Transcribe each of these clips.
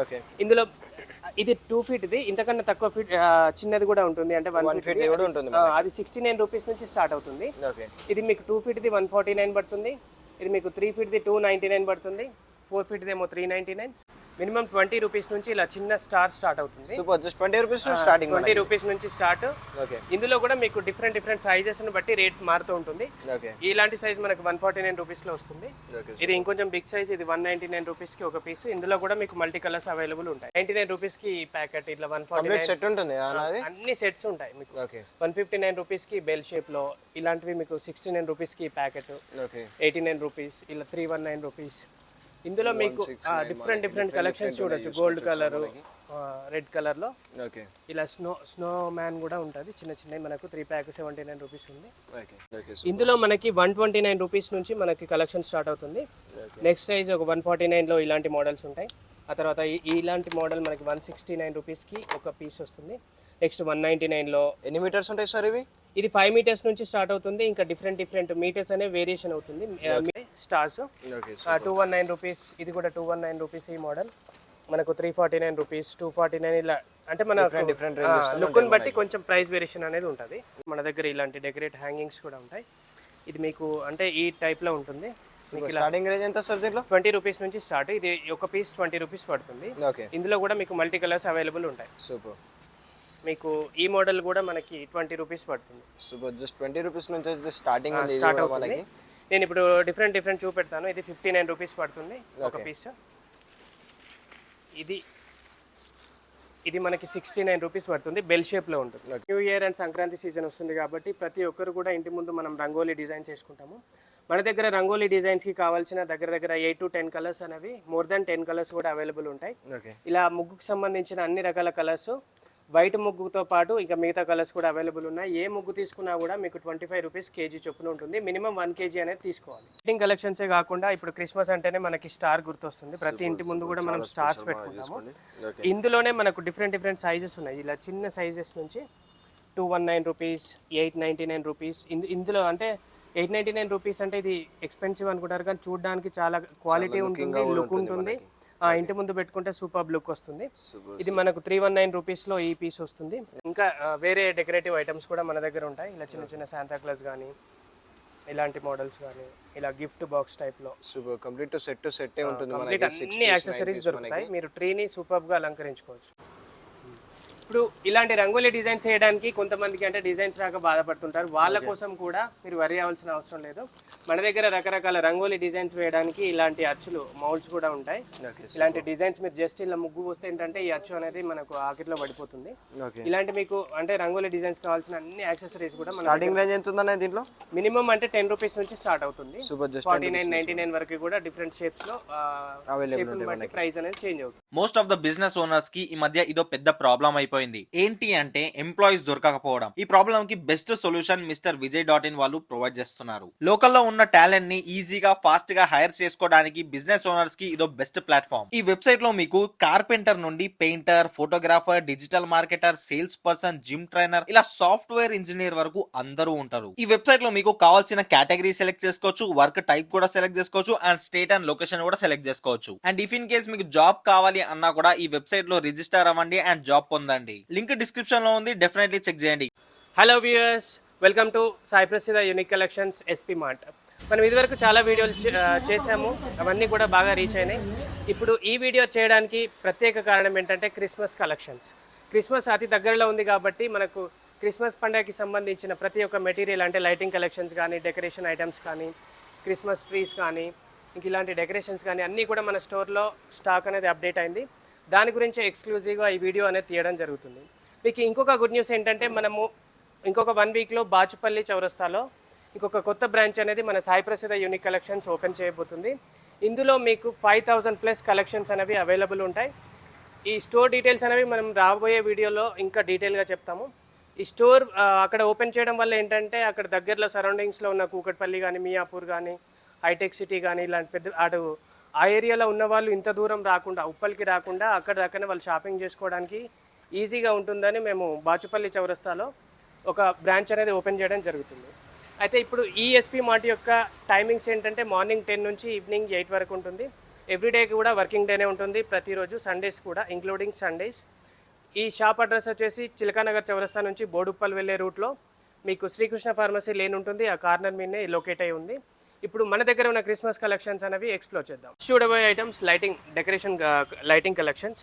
Okay. ఇందులో ఇది 2 feet ఇది, ఇంతకన్నా తక్కువ ఫీట్ చిన్నది కూడా ఉంటుంది, అంటే 1 ఫీట్ కూడా ఉంటుంది. అది 69 రూపీస్ నుంచి స్టార్ట్ అవుతుంది. ఓకే. ఇది మీకు 2 ఫీట్ది 149 పడుతుంది. ఇది మీకు 3 ఫీట్ది 299 పడుతుంది. 4 ఫీట్ది ఏమో 399. మినిమం 20 రూపీస్ నుంచి ఇలా చిన్న స్టార్ట్ అవుతుంది. Super, just 20 rupees starting. 20 rupees నుంచి స్టార్ట్. ఓకే. ఇందులో కూడా మీకు డిఫరెంట్ సైజెస్ని బట్టి రేట్ మారుతూ ఉంటుంది. ఓకే. ఇలాంటి సైజ్ మనకు 149 రూపీస్లో వస్తుంది. ఇది ఇంకొంచెం బిగ్ సైజ్, ఇది 199 రూపీస్కి ఒక పీస్. ఇందులో కూడా మీకు మల్టీ కలర్స్ అవైలబుల్ ఉంటాయి. 99 రూపీస్కి ప్యాకెట్, ఇట్లా 149 సెట్ ఉంటుంది, అన్ని సెట్స్ ఉంటాయి మీకు. ఓకే. 159 రూపీస్కి బెల్ షేప్లో, ఇలాంటివి మీకు 69 రూపీస్కి ప్యాకెట్. ఓకే. 89 రూపీస్, ఇలా 319 రూపీస్. ఇందులో మీకు డిఫరెంట్ కలెక్షన్స్ చూడొచ్చు. గోల్డ్ కలర్, రెడ్ కలర్లో. ఓకే. ఇలా స్నో మ్యాన్ కూడా ఉంటుంది, చిన్నవి మనకు 3 ప్యాక్ 79 రూపీస్ ఉంది. ఇందులో మనకి 129 రూపీస్ నుంచి మనకి కలెక్షన్ స్టార్ట్ అవుతుంది. నెక్స్ట్ సైజ్ ఒక 149లో ఇలాంటి మోడల్స్ ఉంటాయి. ఆ తర్వాత ఇలాంటి మోడల్ మనకి 169 రూపీస్కి ఒక పీస్ వస్తుంది. నెక్స్ట్ 199లో. ఎన్ని మీటర్స్ ఉంటాయి సార్ ఇవి? ఇది 5 మీటర్స్ నుంచి స్టార్ట్ అవుతుంది. ఇంకా డిఫరెంట్ మీటర్స్ అనే వేరియేషన్ అవుతుంది. స్టార్స్ 219 రూపీస్, ఇది కూడా 219 రూపీస్. ఈ మోడల్ మనకు 349 రూపీస్, 249, ఇలా అంటే మన డిఫరెంట్ లుక్ని బట్టి కొంచెం ప్రైస్ వేరియేషన్ అనేది ఉంటుంది. మన దగ్గర ఇలాంటి డెకరేట్ హ్యాంగింగ్స్ కూడా ఉంటాయి. ఇది మీకు అంటే ఈ టైప్లో ఉంటుంది. స్టార్టింగ్ రేంజ్ ఎంత సార్ దీంట్లో? 20 రూపీస్ నుంచి స్టార్ట్. ఇది ఒక పీస్ 20 రూపీస్ పడుతుంది. ఓకే. ఇందులో కూడా మీకు మల్టీ కలర్స్ అవైలబుల్ ఉంటాయి. సూపర్. మీకు ఈ మోడల్ కూడా మనకి 20 రూపీస్ పడుతుంది. సూపర్, జస్ట్ 20 రూపీస్ నుంచి స్టార్టింగ్ స్టార్ట్ అవుతుంది. నేను ఇప్పుడు డిఫరెంట్ చూపెడతాను. ఇది 59 రూపీస్ పడుతుంది ఒక పీస్. ఇది మనకి 69 రూపీస్ పడుతుంది. బెల్ షేప్లో ఉంటుంది. New year and Sankranti season వస్తుంది కాబట్టి ప్రతి ఒక్కరు కూడా ఇంటి ముందు మనం రంగోలీ డిజైన్ చేసుకుంటాము. మన దగ్గర రంగోలీ డిజైన్స్కి కావాల్సిన దగ్గర 8 to 10 కలర్స్ అనేవి, మోర్ దాన్ 10 కలర్స్ కూడా అవైలబుల్ ఉంటాయి. ఇలా ముగ్గుకు సంబంధించిన అన్ని రకాల కలర్స్, వైట్ ముగ్గుతో పాటు ఇంకా మిగతా కలర్స్ కూడా అవైలబుల్ ఉన్నాయి. ఏ ముగ్గు తీసుకున్నా కూడా మీకు 25 రూపీస్ కేజీ చొప్పున ఉంటుంది. మినిమం 1 కేజీ అనేది తీసుకోవాలి. లైటింగ్ కలెక్షన్సే కాకుండా ఇప్పుడు క్రిస్మస్ అంటేనే మనకి స్టార్ గుర్తొస్తుంది. ప్రతి ఇంటి ముందు కూడా మనం స్టార్స్ పెట్టుకుంటాము. ఇందులోనే మనకు డిఫరెంట్ సైజెస్ ఉన్నాయి. ఇలా చిన్న సైజెస్ నుంచి 219 రూపీస్, 899 రూపీస్. ఇందులో అంటే 899 రూపీస్ అంటే ఇది ఎక్స్పెన్సివ్ అనుకుంటారు, కానీ చూడడానికి చాలా క్వాలిటీ ఉంటుంది, లుక్ ఉంటుంది. ఇంటి ముందు పెట్టుకుంటే సూపర్ లుక్ వస్తుంది. ఇది మనకు 319 రూపీస్లో ఈ పీస్ వస్తుంది. ఇంకా వేరే డెకరేటివ్ ఐటమ్స్ కూడా మన దగ్గర ఉంటాయి. ఇలా చిన్న శాంతా క్లాస్ కానీ, ఇలాంటి మోడల్స్ కానీ, ఇలా గిఫ్ట్ బాక్స్ టైప్లో. సూపర్, కంప్లీట్ సెట్ ఉంటుంది. అన్ని యాక్సెసరీస్ దొరుకుతాయి. మీరు ట్రీని సూపర్గా అలంకరించుకోవచ్చు. ఇప్పుడు ఇలాంటి రంగోలీ డిజైన్స్ చేయడానికి కొంతమందికి అంటే డిజైన్స్ రాక బాధపడుతుంటారు. వాళ్ళ కోసం కూడా మీరు వరి అవ్వాల్సిన అవసరం లేదు. మన దగ్గర రకరకాల రంగోలీ డిజైన్స్ వేయడానికి ఇలాంటి అచ్చులు, మౌల్డ్స్ కూడా ఉంటాయి. ఇలాంటి డిజైన్స్ మీరు జస్ట్ ఇలా ముగ్గు పోస్తే ఏంటంటే ఈ అచ్చు అనేది మనకు ఆకిట్లో పడిపోతుంది. ఇలాంటి మీకు అంటే రంగోలీ డిజైన్స్ కావాల్సిన అన్ని యాక్సెసరీస్ కూడా స్టార్టింగ్ రేంజ్ ఎంత ఉందనే దీంట్లో? మినిమం అంటే 10 రూపీస్ నుంచి స్టార్ట్ అవుతుంది. 49, 99 వరకు కూడా డిఫరెంట్ షేప్స్ లో ప్రైస్ అనేది చేంజ్ అవుతుంది. Most of the business owners కి ఈ మధ్య ఇదో పెద్ద ప్రాబ్లం అయిపోయింది. ఏంటి అంటే ఎంప్లాయీస్ దొరకకపోవడం. ఈ ప్రాబ్లం కి బెస్ట్ సొల్యూషన్ మిస్టర్ విజయ్.in వాళ్ళు ప్రొవైడ్ చేస్తున్నారు. లోకల్లో ఉన్న టాలెంట్ ని ఈజీగా ఫాస్ట్ గా హైర్ చేసుకోవడానికి బిజినెస్ ఓనర్స్ కి ఇదో బెస్ట్ ప్లాట్ఫామ్. ఈ వెబ్సైట్ లో మీకు కార్పెంటర్ నుండి painter, photographer, digital marketer, sales person, gym trainer, ఇలా సాఫ్ట్వేర్ ఇంజనీర్ వరకు అందరూ ఉంటారు. ఈ వెబ్సైట్ లో మీకు కావాల్సిన కేటగిరీ సెలెక్ట్ చేసుకోవచ్చు, వర్క్ టైప్ కూడా సెలెక్ట్ చేసుకోవచ్చు, అండ్ స్టేట్ అండ్ లొకేషన్ కూడా సెలెక్ట్ చేసుకోవచ్చు. అండ్ ఇఫ్ ఇన్ కేస్ మీకు జాబ్ కావాలి అన్నా కూడా ఈ వెబ్సైట్ లో రిజిస్టర్ అవ్వండి అండ్ జాబ్ పొందండి. లింక్ డిస్క్రిప్షన్ లో ఉంది, డెఫినెట్లీ చెక్ చేయండి. Hello viewers, welcome to Sai ప్రసిద్ధ యూనిక్ కలెక్షన్స్ ఎస్పీ మార్ట్. మనం ఇదివరకు చాలా వీడియోలు చేసాము, అవన్నీ కూడా బాగా రీచ్ అయినాయి. ఇప్పుడు ఈ వీడియో చేయడానికి ప్రత్యేక కారణం ఏంటంటే క్రిస్మస్ కలెక్షన్స్. క్రిస్మస్ అతి దగ్గరలో ఉంది కాబట్టి మనకు క్రిస్మస్ పండుగకి సంబంధించిన ప్రతి ఒక్క మెటీరియల్ అంటే లైటింగ్ కలెక్షన్స్ కానీ, డెకరేషన్ ఐటమ్స్ కానీ, క్రిస్మస్ ట్రీస్ కానీ, ఇంక ఇలాంటి డెకరేషన్స్ కానీ అన్నీ కూడా మన స్టోర్లో స్టాక్ అనేది అప్డేట్ అయింది. దాని గురించి ఎక్స్క్లూజివ్గా ఈ వీడియో అనేది తీయడం జరుగుతుంది. మీకు ఇంకొక గుడ్ న్యూస్ ఏంటంటే మనము ఇంకొక 1 వీక్లో బాచుపల్లి చౌరస్తాలో ఇంకొక కొత్త బ్రాంచ్ అనేది మన సాయి ప్రసిద్ధ యూనిక్ కలెక్షన్స్ ఓపెన్ చేయబోతుంది. ఇందులో మీకు 5000+ కలెక్షన్స్ అనేవి అవైలబుల్ ఉంటాయి. ఈ స్టోర్ డీటెయిల్స్ అనేవి మనం రాబోయే వీడియోలో ఇంకా డీటెయిల్గా చెప్తాము. ఈ స్టోర్ అక్కడ ఓపెన్ చేయడం వల్ల ఏంటంటే అక్కడ దగ్గరలో సరౌండింగ్స్లో ఉన్న కూకట్పల్లి కానీ, మియాపూర్ కానీ, హైటెక్ సిటీ కానీ, ఇలాంటి పెద్ద అటు ఆ ఏరియాలో ఉన్న వాళ్ళు ఇంత దూరం రాకుండా, ఉప్పల్కి రాకుండా అక్కడ దక్కనే వాళ్ళు షాపింగ్ చేసుకోవడానికి ఈజీగా ఉంటుందని మేము బాచుపల్లి చౌరస్తాలో ఒక బ్రాంచ్ అనేది ఓపెన్ చేయడం జరుగుతుంది. అయితే ఇప్పుడు ఈ ఎస్పీ మార్ట్ యొక్క టైమింగ్స్ ఏంటంటే మార్నింగ్ 10 నుంచి ఈవినింగ్ 8 వరకు ఉంటుంది. ఎవ్రీడే కూడా వర్కింగ్ డేనే ఉంటుంది, ప్రతిరోజు సండేస్ కూడా ఇంక్లూడింగ్ సండేస్. ఈ షాప్ అడ్రస్ వచ్చేసి చిలకానగర్ చౌరస్తా నుంచి బోడుప్పల్ వెళ్ళే రూట్లో మీకు శ్రీకృష్ణ ఫార్మసీ లేన్ ఉంటుంది, ఆ కార్నర్ మీదనే లొకేట్ అయి ఉంది. ఇప్పుడు మన దగ్గర ఉన్న క్రిస్మస్ కలెక్షన్స్ అనేవి ఎక్స్ప్లోర్ చేద్దాం. చూడబోయే items lighting decoration lighting collections.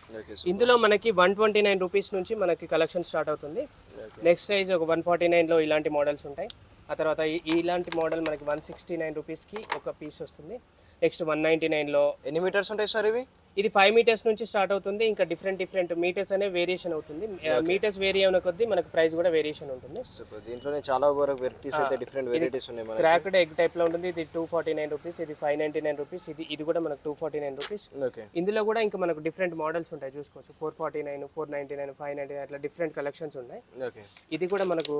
ఇందులో మనకి 129 రూపీస్ నుంచి మనకి కలెక్షన్ స్టార్ట్ అవుతుంది. నెక్స్ట్ సైజ్ ఒక 149లో ఇలాంటి మోడల్స్ ఉంటాయి. ఆ తర్వాత ఇలాంటి మోడల్ మనకి 169 రూపీస్కి ఒక పీస్ వస్తుంది. నెక్స్ట్ 199లో. ఎన్ని మీటర్స్ ఉంటాయి సార్ ఇవి? ఇది 5 మీటర్స్ నుంచి స్టార్ట్ అవుతుంది. ఇంకా డిఫరెంట్ మీటర్స్ అనే వేరియేషన్ అవుతుంది. మీటర్స్ వేరీ అయిన కొద్దీ మనకు ప్రైస్ కూడా వేరియేషన్ ఉంటుంది. దీంట్లోనే చాలా వరకు వెరైటీస్ అయితే డిఫరెంట్ వెరైటీస్ ఉన్నాయి మనకి. క్రాక్డ్ ఎగ్ టైప్ లో ఉంటుంది. ఇది 249 రూపీస్, ఇది 599 రూపీస్, ఇది కూడా మనకు 249 రూపీస్. ఓకే. ఇందులో కూడా ఇంకా మనకు డిఫరెంట్ మోడల్స్ ఉంటాయి, చూసుకోవచ్చు. 449, 499, 599 అట్లా డిఫరెంట్ కలెక్షన్స్ ఉన్నాయి. ఓకే. ఇది కూడా మనకు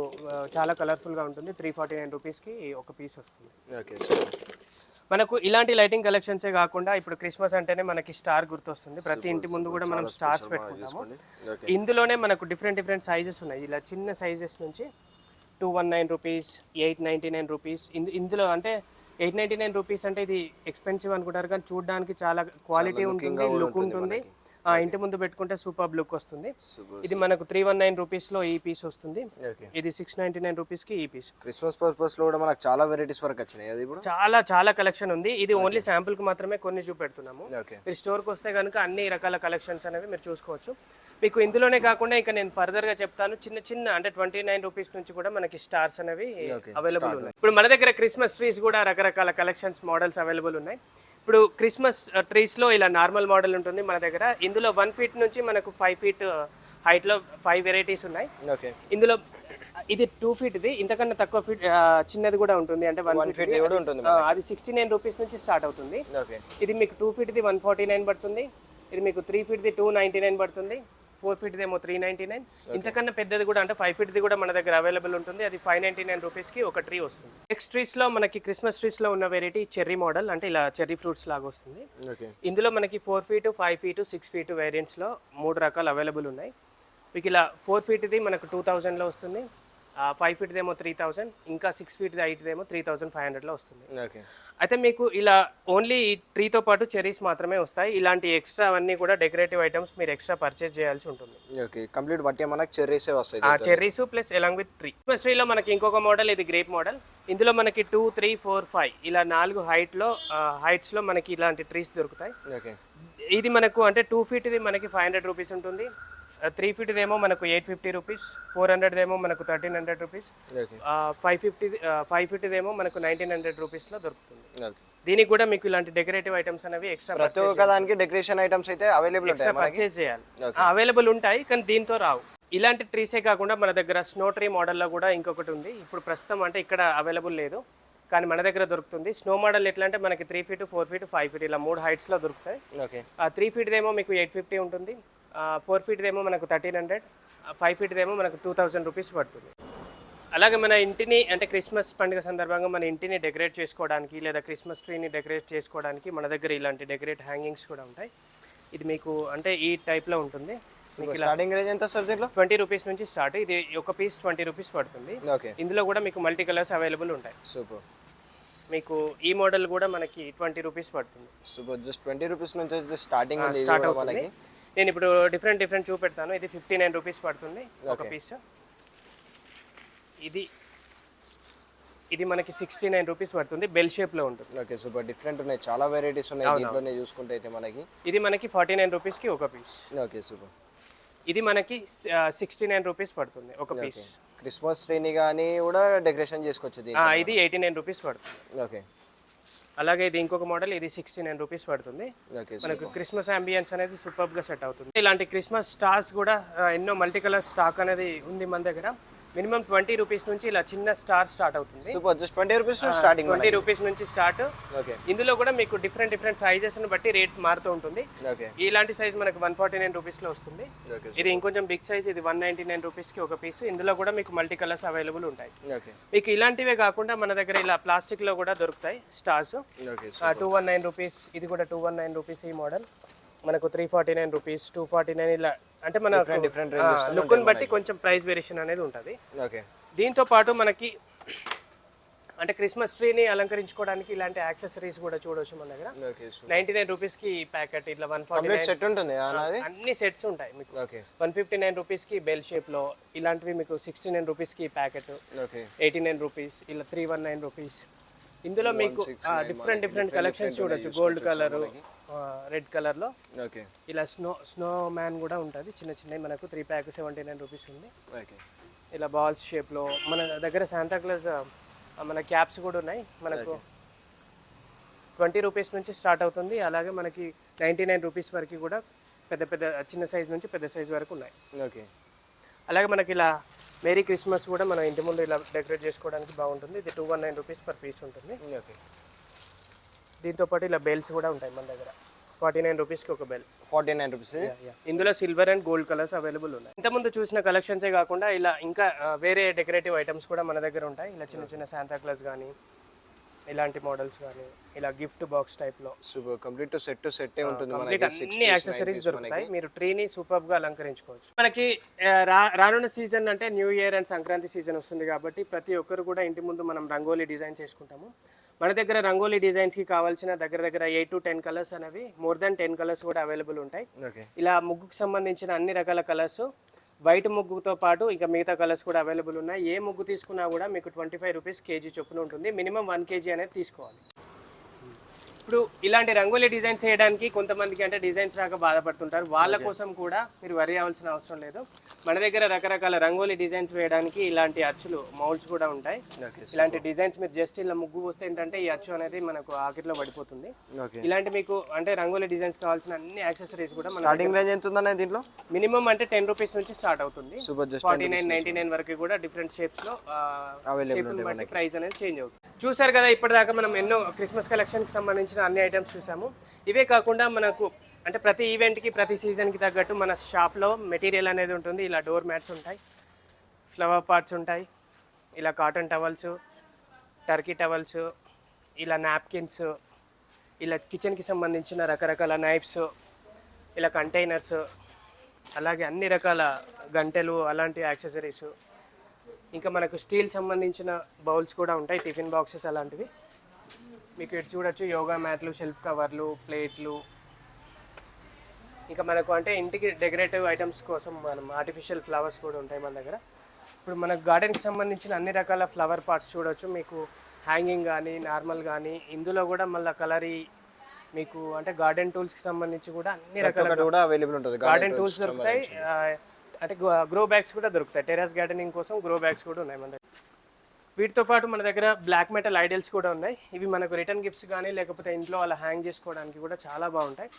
చాలా కలర్ఫుల్ గా ఉంటుంది. 349 రూపీస్కి ఒక పీస్ వస్తుంది. ఓకే. మనకు ఇలాంటి లైటింగ్ కలెక్షన్సే కాకుండా ఇప్పుడు క్రిస్మస్ అంటేనే మనకి స్టార్ గుర్తొస్తుంది. ప్రతి ఇంటి ముందు కూడా మనం స్టార్స్ పెట్టుకుంటాము. ఇందులోనే మనకు డిఫరెంట్ సైజెస్ ఉన్నాయి. ఇలా చిన్న సైజెస్ నుంచి 219 రూపీస్, 899 రూపీస్. ఇందులో అంటే 899 రూపీస్ అంటే ఇది ఎక్స్పెన్సివ్ అనుకుంటారు, కానీ చూడడానికి చాలా క్వాలిటీ ఉంటుంది, లుక్ ఉంటుంది. ఇంటి ముందు పెట్టుకుంటే సూపర్ లుక్ వస్తుంది. ఇది మనకు 319 రూపీస్లో ఈ పీస్ వస్తుంది. ఇది 699 రూపీస్కి ఈ పీస్. క్రిస్మస్ పర్పస్ లో కూడా మనకు చాలా వెరైటీస్ వరకు వచ్చినాయి. అది ఇప్పుడు చాలా కలెక్షన్ ఉంది. ఇది ఓన్లీ శాంపుల్ కి మాత్రమే కొన్ని చూపెడుతున్నాము. మీరు స్టోర్కి వస్తే కనుక అన్ని రకాల కలెక్షన్స్ అనేవి మీరు చూసుకోవచ్చు. మీకు ఇందులోనే కాకుండా ఇంకా నేను ఫర్దర్ గా చెప్తాను, చిన్న అంటే 29 రూపీస్ నుంచి కూడా మనకి స్టార్స్ అనేవి అవైలబుల్ ఉన్నాయి. ఇప్పుడు మన దగ్గర క్రిస్మస్ ట్రీస్ కూడా రకరకాల కలెక్షన్స్ మోడల్స్ అవైలబుల్ ఉన్నాయి. ఇప్పుడు క్రిస్మస్ ట్రీస్లో ఇలా నార్మల్ మోడల్ ఉంటుంది మన దగ్గర. ఇందులో 1 ఫీట్ నుంచి మనకు 5 ఫీట్ హైట్లో 5 వెరైటీస్ ఉన్నాయి. ఇందులో ఇది 2 ఫీట్, ఇది ఇంతకన్నా తక్కువ ఫీట్ చిన్నది కూడా ఉంటుంది, అంటే 1 ఫీట్ ఉంటుంది. అది 69 రూపీస్ నుంచి స్టార్ట్ అవుతుంది. ఇది మీకు 2 ఫీట్ది 149 పడుతుంది. ఇది మీకు 3 ఫీట్ది 299 పడుతుంది. 4 ఫీట్ది ఏమో 399. ఇంతకన్నా పెద్దది కూడా అంటే 5 ఫీట్ది కూడా మన దగ్గర అవైలబుల్ ఉంటుంది. అది 599 రూపీస్కి ఒక ట్రీ వస్తుంది. నెక్స్ట్ ట్రీస్లో మనకి క్రిస్మస్ ట్రీస్లో ఉన్న వెరైటీ చెర్రీ మోడల్, అంటే ఇలా చెర్రీ ఫ్రూట్స్ లాగా వస్తుంది. ఇందులో మనకి 4 ఫీట్, 5 ఫీట్, 6 ఫీట్ వేరియంట్స్లో 3 రకాలు అవైలబుల్ ఉన్నాయి. మీకు ఇలా 4 ఫీట్ది మనకు 2000లో వస్తుంది, 5 ఫీట్దేమో 3000, ఇంకా 6 ఫీట్ది హైట్దేమో 3500లో వస్తుంది. అయితే మీకు ఇలా ఓన్లీ ఈ ట్రీతో పాటు చెరీస్ మాత్రమే వస్తాయి. ఇలాంటి ఎక్స్ట్రా అవన్నీ కూడా డెకరేటివ్ ఐటమ్స్ మీరు ఎక్స్ట్రా పర్చేస్ చేయాల్సి ఉంటుంది. కంప్లీట్ బట్టి మనకి చెర్రీసే వస్తాయి. Cherries plus along with tree. Christmas ట్రీలో మనకి ఇంకొక మోడల్, ఇది గ్రేప్ మోడల్. ఇందులో మనకి 2, 3, 4, 5 ఇలా 4 హైట్స్లో మనకి ఇలాంటి ట్రీస్ దొరుకుతాయి. ఇది మనకు అంటే 2 ఫీట్ది మనకి 500 రూపీస్ ఉంటుంది. 3 ఫీట్దేమో మనకు 850 రూపీస్, 400దేమో మనకు 1300 రూపీస్, 5 ఫీట్దేమో మనకు 1900 రూపీస్లో దొరుకుతుంది. దీనికి కూడా మీకు ఇలాంటి డెకరేటివ్ ఐటమ్స్ అనేవి ఎక్స్ట్రా ప్రతి ఒక్క దానికి డెకరేషన్ ఐటమ్స్ అయితే అవైలబుల్ ఉంటాయి, పర్చేస్ చేయాలి. అవైలబుల్ ఉంటాయి, కానీ దీంతో రావు. ఇలాంటి ట్రీసే కాకుండా మన దగ్గర స్నో ట్రీ మోడల్లో కూడా ఇంకొకటి ఉంది. ఇప్పుడు ప్రస్తుతం అంటే ఇక్కడ అవైలబుల్ లేదు, కానీ మన దగ్గర దొరుకుతుంది. స్నో మోడల్ ఎట్లా అంటే మనకి 3 ఫీట్, 4 ఫీట్, 5 ఫీట్ ఇలా 3 హైట్స్లో దొరుకుతాయి. 3 ఫీట్దేమో మీకు 850 ఉంటుంది, 4 ఫీట్దేమో మనకు 1300, 5 ఫీట్దేమో మనకు 2000 రూపీస్ పడుతుంది. అలాగే మన ఇంటిని అంటే క్రిస్మస్ పండుగ సందర్భంగా మన ఇంటిని డెకరేట్ చేసుకోవడానికి లేదా క్రిస్మస్ ట్రీని డెకరేట్ చేసుకోవడానికి మన దగ్గర ఇలాంటి డెకరేట్ హ్యాంగింగ్స్ కూడా ఉంటాయి. ఇది మీకు అంటే ఈ టైప్లో ఉంటుంది. స్టార్టింగ్ రేంజ్ ఎంత సార్ దీంట్లో? 20 రూపీస్ నుంచి స్టార్ట్. ఇది ఒక పీస్ 20 రూపీస్ పడుతుంది. ఇందులో కూడా మీకు మల్టీ కలర్స్ అవైలబుల్ ఉంటాయి. సూపర్. మీకు ఈ మోడల్ కూడా మనకి 20 రూపీస్ పడుతుంది. సూపర్. జస్ట్ 20 రూపీస్ నుంచి స్టార్టింగ్ స్టార్ట్ అవుతుంది. నేను ఇప్పుడు డిఫరెంట్ చూపెడతాను. ఇది 59 రూపీస్ పడుతుంది ఒక పీస్. ఇది మనకి 69 రూపీస్ పడుతుంది, బెల్ షేప్లో ఉంటుంది. Okay, super. డిఫరెంట్ ఉన్నాయి, చాలా వెరైటీస్ ఉన్నాయి దీంట్లోనే చూసుకుంటే అయితే మనకి. ఇది మనకి 49 రూపీస్కి ఒక పీస్. Okay, super. ఇది మనకి 69 రూపీస్ పడుతుంది ఒక పీస్. క్రిస్మస్ ట్రీని కానీ కూడా డెకరేషన్ చేసుకోవచ్చు. ఇది 89 రూపీస్ పడుతుంది. ఓకే. అలాగే ఇది ఇంకొక మోడల్, ఇది 69 రూపీస్ పడుతుంది. మనకు క్రిస్మస్ అంబియన్స్ అనేది సూపర్గా సెట్ అవుతుంది. ఇలాంటి క్రిస్మస్ స్టార్స్ కూడా ఎన్నో మల్టీ కలర్ స్టాక్ అనేది ఉంది మన దగ్గర. మినిమం 20 రూపీస్ నుంచి ఇలా చిన్న స్టార్ స్టార్ట్ అవుతుంది. Super. Just 20 rupees starting. 20 rupees నుంచి స్టార్ట్. ఇందులో కూడా మీకు డిఫరెంట్ సైజెస్ బట్టి రేట్ మారుతూ ఉంటుంది. ఇలాంటి సైజ్ మనకు 149 రూపీస్లో వస్తుంది. ఇది ఇంకొంచెం బిగ్ సైజ్, ఇది 199 రూపీస్కి ఒక పీస్. ఇందులో కూడా మీకు మల్టీ కలర్స్ అవైలబుల్ ఉంటాయి. మీకు ఇలాంటివే కాకుండా మన దగ్గర ఇలా ప్లాస్టిక్లో కూడా దొరుకుతాయి స్టార్స్. 219 రూపీస్. ఇది కూడా 219 రూపీస్ ఈ మోడల్. మనకు 349 రూపీస్, 249 ఇలా అంటే మన డిఫరెంట్ లుక్ని బట్టి కొంచెం ప్రైస్ వేరియేషన్ అనేది ఉంటుంది. దీంతో పాటు మనకి అంటే క్రిస్మస్ ట్రీని అలంకరించుకోవడానికి ఇలాంటి యాక్సెసరీస్ కూడా చూడవచ్చు మన దగ్గర. ఓకే 99 రూపీస్కి ఈ ప్యాకెట్, ఇట్లా 149 సెట్ ఉంటుంది అన్నది. అన్ని సెట్స్ ఉంటాయి మీకు. ఓకే 159 రూపీస్కి బెల్ షేప్లో, ఇలాంటివి మీకు 69 రూపీస్కి ప్యాకెట్, ఓకే 89 రూపీస్, ఇలా 319 రూపీస్. ఇందులో మీకు డిఫరెంట్ కలెక్షన్స్ చూడొచ్చు. గోల్డ్ కలర్, రెడ్ కలర్లో ఓకే ఇలా స్నో మ్యాన్ కూడా ఉంటుంది. చిన్నవి మనకు 3 ప్యాక్ 79 రూపీస్ ఉంది. ఓకే ఇలా బాల్స్ షేప్లో మన దగ్గర శాంతా క్లాస్ మన క్యాప్స్ కూడా ఉన్నాయి. మనకు 20 రూపీస్ నుంచి స్టార్ట్ అవుతుంది. అలాగే మనకి 99 రూపీస్ వరకు కూడా పెద్ద చిన్న సైజ్ నుంచి పెద్ద సైజ్ వరకు ఉన్నాయి. ఓకే అలాగే మనకి ఇలా మేరీ క్రిస్మస్ కూడా మనం ఇంటి ముందు ఇలా డెకరేట్ చేసుకోవడానికి బాగుంటుంది. ఇది 219 రూపీస్ పర్ పీస్ ఉంటుంది. ఓకే దీంతోపాటు ఇలా బెల్స్ కూడా ఉంటాయి మన దగ్గర. 49 రూపీస్కి ఒక బెల్. 49 రూపీస్. ఇందులో silver and gold colours available ఉన్నాయి. ఇంతకుముందు చూసిన కలెక్షన్సే కాకుండా ఇలా ఇంకా వేరే డెకరేటివ్ ఐటమ్స్ కూడా మన దగ్గర ఉంటాయి. ఇలా చిన్న శాంతా క్లాస్ కానీ, ఇలాంటి మోడల్స్ కానీ, ఇలా గిఫ్ట్ బాక్స్ టైప్లో సూపర్ కంప్లీట్ సెట్ ఉంటుంది కంప్లీట్ అన్ని యాక్సెసరీస్ దొరుకుతాయి. మీరు ట్రీని సూపర్గా అలంకరించుకోవచ్చు. మనకి రానున్న సీజన్ అంటే new year and Sankranti season వస్తుంది కాబట్టి ప్రతి ఒక్కరు కూడా ఇంటి ముందు మనం రంగోలీ డిజైన్ చేసుకుంటాము. మన దగ్గర రంగోలీ డిజైన్స్కి కావాల్సిన దగ్గర 8 to 10 కలర్స్ అనేవి, మోర్ దెన్ 10 కలర్స్ కూడా అవైలబుల్ ఉంటాయి. ఓకే ఇలా ముగ్గుకు సంబంధించిన అన్ని రకాల కలర్స్, వైట్ ముగ్గుతో పాటు ఇంకా మిగతా కలర్స్ కూడా అవైలబుల్ ఉన్నాయి. ఏ ముగ్గు తీసుకున్నా కూడా మీకు 25 రూపీస్ కేజీ చొప్పున ఉంటుంది. మినిమం 1 kg అనేది తీసుకోవాలి. ఇప్పుడు ఇలాంటి రంగోలీ డిజైన్స్ చేయడానికి కొంతమందికి అంటే డిజైన్స్ రాక బాధపడుతుంటారు. వాళ్ళ కోసం కూడా మీరు వరి అవ్వాల్సిన అవసరం లేదు. మన దగ్గర రకరకాల రంగోలీ డిజైన్స్ వేయడానికి ఇలాంటి అచ్చులు, మౌల్డ్స్ కూడా ఉంటాయి. ఇలాంటి డిజైన్స్ మీరు జస్ట్ ఇలా ముగ్గు వస్తే ఏంటంటే ఈ అచ్చు అనేది మనకు ఆకిట్లో పడిపోతుంది. ఇలాంటి మీకు అంటే రంగోలీ డిజైన్స్ కావాల్సిన అన్ని యాక్సెసరీస్ కూడా స్టార్టింగ్ రేంజ్ ఎంత ఉందన్న దీంట్లో? మినిమం అంటే 10 రూపీస్ నుంచి స్టార్ట్ అవుతుంది. 49, 99 వరకు కూడా డిఫరెంట్ షేప్స్ లో ప్రైస్ అనేది చేంజ్ అవుతుంది. చూసారు కదా, ఇప్పటిదాకా మనం ఎన్నో క్రిస్మస్ కలెక్షన్ కి సంబంధించిన అన్ని ఐటమ్స్ చూసాము. ఇవే కాకుండా మనకు అంటే ప్రతి ఈవెంట్కి, ప్రతి సీజన్కి తగ్గట్టు మన షాప్లో మెటీరియల్ అనేది ఉంటుంది. ఇలా డోర్ మ్యాట్స్ ఉంటాయి, ఫ్లవర్ పాట్స్ ఉంటాయి, ఇలా కాటన్ టవల్స్, టర్కీ టవల్స్, ఇలా నాప్కిన్స్, ఇలా కిచెన్కి సంబంధించిన రకరకాల నైఫ్స్, ఇలా కంటైనర్స్, అలాగే అన్ని రకాల గంటెలు, అలాంటి యాక్సెసరీస్, ఇంకా మనకు స్టీల్ సంబంధించిన బౌల్స్ కూడా ఉంటాయి, టిఫిన్ బాక్సెస్ అలాంటివి. మీకు ఇటు చూడొచ్చు యోగా మ్యాట్లు, షెల్ఫ్ కవర్లు, ప్లేట్లు, ఇంకా మనకు అంటే ఇంటికి డెకరేటివ్ ఐటమ్స్ కోసం మనం ఆర్టిఫిషియల్ ఫ్లవర్స్ కూడా ఉంటాయి మన దగ్గర. ఇప్పుడు మనకు గార్డెన్కి సంబంధించిన అన్ని రకాల ఫ్లవర్ పాట్స్ చూడొచ్చు. మీకు హ్యాంగింగ్ కానీ, నార్మల్ కానీ, ఇందులో కూడా మళ్ళీ కలరీ మీకు అంటే గార్డెన్ టూల్స్కి సంబంధించి కూడా అన్ని రకాల కూడా అవైలబుల్ ఉంటుంది. గార్డెన్ టూల్స్ దొరుకుతాయి. అంటే గ్రో బ్యాగ్స్ కూడా దొరుకుతాయి. టెర్రస్ గార్డెనింగ్ కోసం గ్రో బ్యాగ్స్ కూడా ఉన్నాయి మన దగ్గర. వీటితో పాటు మన దగ్గర బ్లాక్ మెటల్ ఐడల్స్ కూడా ఉన్నాయి. ఇవి మనకు రిటర్న్ గిఫ్ట్స్ కానీ లేకపోతే ఇంట్లో అలా హ్యాంగ్ చేసుకోవడానికి కూడా చాలా బాగుంటాయి.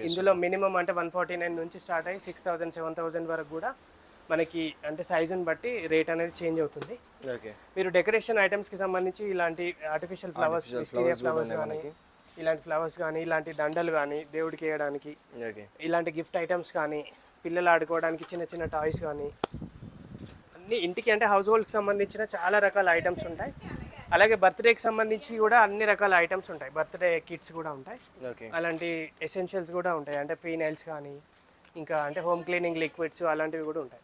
ఇందులో మినిమం అంటే 149 నుంచి స్టార్ట్ అయ్యి 6000, 7000 వరకు కూడా మనకి అంటే సైజుని బట్టి రేట్ అనేది చేంజ్ అవుతుంది. మీరు డెకరేషన్ ఐటమ్స్కి సంబంధించి ఇలాంటి ఆర్టిఫిషియల్ ఫ్లవర్స్, విస్టీరియా ఫ్లవర్స్ కానీ, ఇలాంటి ఫ్లవర్స్ కానీ, ఇలాంటి దండలు కానీ దేవుడికి వేయడానికి, ఇలాంటి గిఫ్ట్ ఐటమ్స్ కానీ, పిల్లలు ఆడుకోవడానికి చిన్న టాయ్స్ కానీ, అన్ని ఇంటికి అంటే హౌస్ హోల్డ్కి సంబంధించిన చాలా రకాల ఐటమ్స్ ఉంటాయి. అలాగే బర్త్డేకి సంబంధించి కూడా అన్ని రకాల ఐటమ్స్ ఉంటాయి. బర్త్డే కిట్స్ కూడా ఉంటాయి. అలాంటి ఎసెన్షియల్స్ కూడా ఉంటాయి. అంటే ఫీనైల్స్ కానీ, ఇంకా అంటే హోమ్ క్లీనింగ్ లిక్విడ్స్ అలాంటివి కూడా ఉంటాయి.